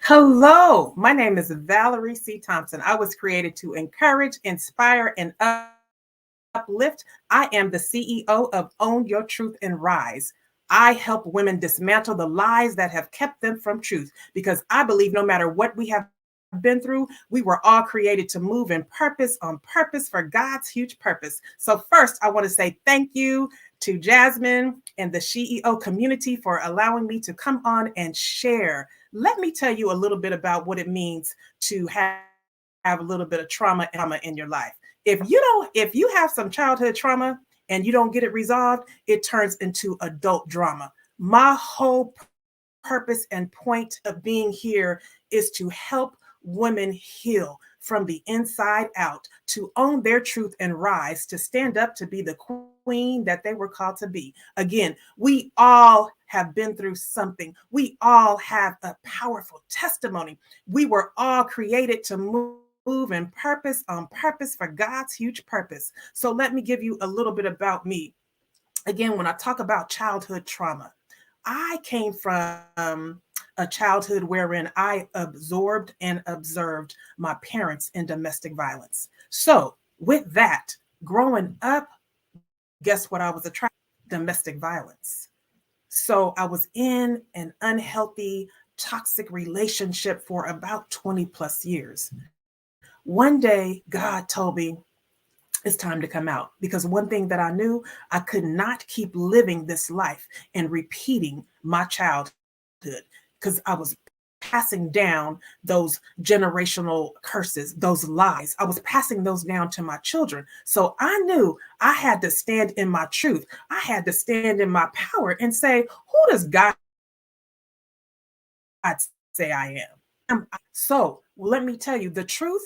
Hello, my name is Valerie Thompson. I was created to encourage, inspire, and uplift. I am the CEO of Own Your Truth and Rise. I help women dismantle the lies that have kept them from truth because I believe no matter what we have been through, we were all created to move in purpose on purpose for God's huge purpose. So, first, I want to say thank you to Jasmine and the SheEO community for allowing me to come on and share. Let me tell you a little bit about what it means to have a little bit of trauma in your life. If you have some childhood trauma and you don't get it resolved, it turns into adult drama. My whole purpose and point of being here is to help women heal from the inside out, to own their truth and rise, to stand up to be the queen that they were called to be. Again, we all have been through something. We all have a powerful testimony. We were all created to move in purpose on purpose for God's huge purpose. So let me give you a little bit about me. Again, when I talk about childhood trauma, I came from a childhood wherein I absorbed and observed my parents in domestic violence. So, with that, growing up, guess what I was attracted to? Domestic violence. So, I was in an unhealthy, toxic relationship for about 20 plus years. One day, God told me, it's time to come out, because one thing that I knew, I could not keep living this life and repeating my childhood, because I was passing down those generational curses, those lies. I was passing those down to my children. So I knew I had to stand in my truth. I had to stand in my power and say, who does God say I am? So let me tell you the truth.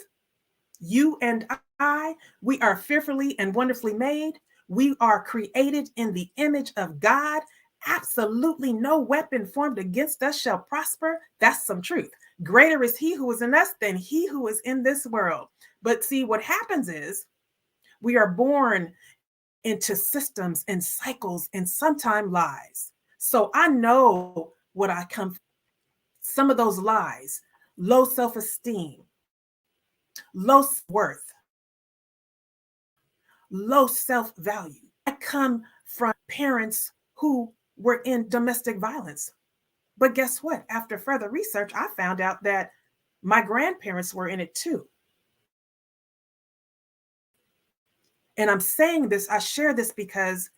You and I, we are fearfully and wonderfully made. We are created in the image of God. Absolutely no weapon formed against us shall prosper. That's some truth. Greater is he who is in us than he who is in this world. But see, what happens is we are born into systems and cycles and sometimes lies. So I know what I come from. Some of those lies, low self-esteem, low worth, low self-value. I come from parents who were in domestic violence. But guess what? After further research, I found out that my grandparents were in it too. And I'm saying this, I share this because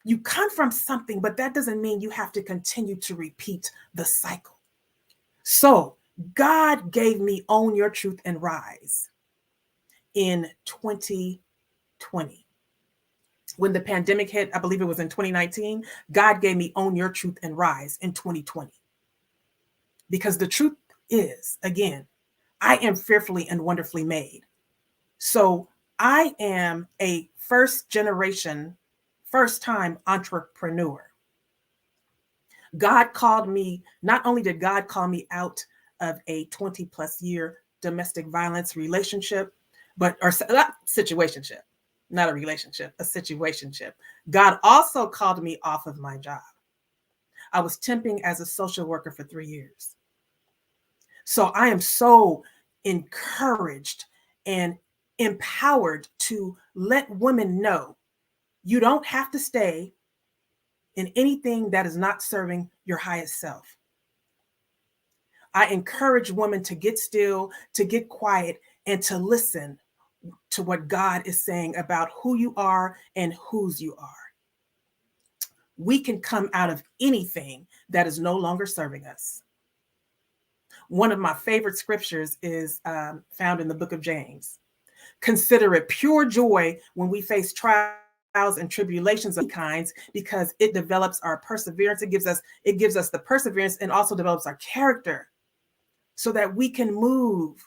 you come from something, but that doesn't mean you have to continue to repeat the cycle. So God gave me Own Your Truth and Rise in 2020. When the pandemic hit, I believe it was in 2019, God gave me Own Your Truth and Rise in 2020. Because the truth is, again, I am fearfully and wonderfully made. So I am a first generation, first time entrepreneur. God called me, not only did God call me out of a 20 plus year domestic violence relationship, or situationship, not a relationship, a situationship. God also called me off of my job. I was temping as a social worker for 3 years. So I am so encouraged and empowered to let women know you don't have to stay in anything that is not serving your highest self. I encourage women to get still, to get quiet, and to listen to what God is saying about who you are and whose you are. We can come out of anything that is no longer serving us. One of my favorite scriptures is found in the book of James. Consider it pure joy when we face trials and tribulations of kinds, because it develops our perseverance. It gives us the perseverance and also develops our character so that we can move.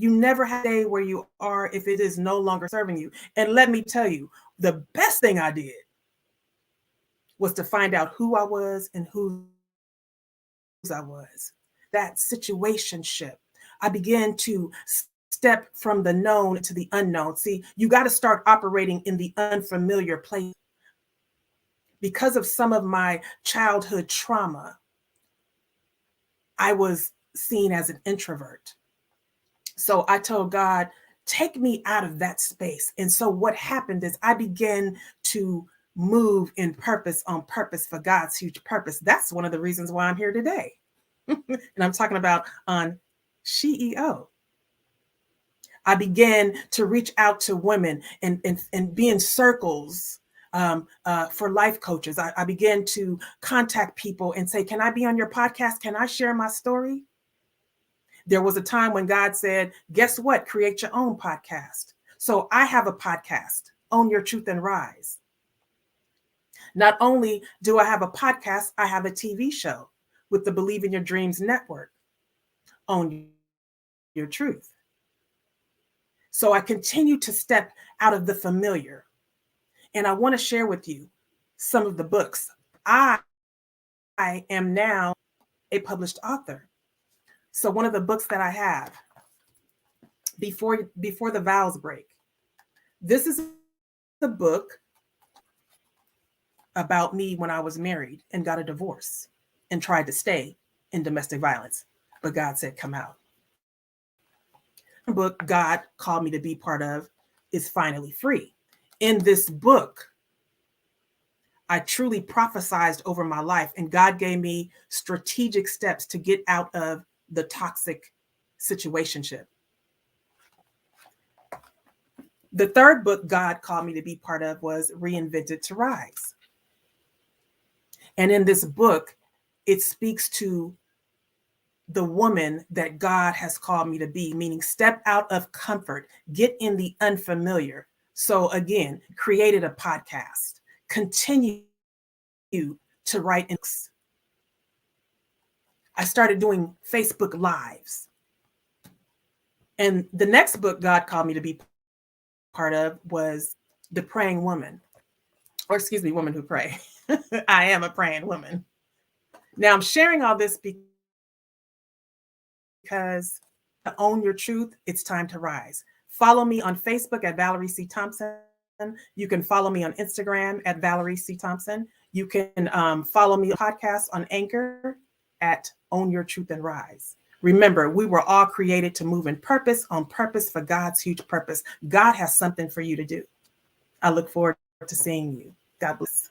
You never have a day where you are if it is no longer serving you. And let me tell you, the best thing I did was to find out who I was and whose I was. That situationship. I began to step from the known to the unknown. See, you got to start operating in the unfamiliar place. Because of some of my childhood trauma, I was seen as an introvert. So I told God, take me out of that space. And so what happened is I began to move in purpose, on purpose, for God's huge purpose. That's one of the reasons why I'm here today. And I'm talking about on SheEO. I began to reach out to women and be in circles for life coaches. I began to contact people and say, can I be on your podcast? Can I share my story? There was a time when God said, guess what? Create your own podcast. So I have a podcast, Own Your Truth and Rise. Not only do I have a podcast, I have a TV show with the Believe in Your Dreams Network, Own Your Truth. So I continue to step out of the familiar. And I want to share with you some of the books. I am now a published author. So one of the books that I have, Before the Vows Break, this is the book about me when I was married and got a divorce and tried to stay in domestic violence, but God said, come out. The book God called me to be part of is Finally Free. In this book, I truly prophesied over my life, and God gave me strategic steps to get out of the toxic situationship. The third book God called me to be part of was Reinvented to Rise. And in this book, it speaks to the woman that God has called me to be, meaning step out of comfort, get in the unfamiliar. So again, created a podcast, continue to write books. I started doing Facebook Lives. And the next book God called me to be part of was The Praying Woman, or excuse me, Woman Who Pray. I am a praying woman. Now I'm sharing all this because to own your truth, it's time to rise. Follow me on Facebook at Valerie C. Thompson. You can follow me on Instagram at Valerie C. Thompson. You can follow me on podcasts on Anchor at Own Your Truth and Rise. Remember, we were all created to move in purpose, on purpose, for God's huge purpose. God has something for you to do. I look forward to seeing you. God bless.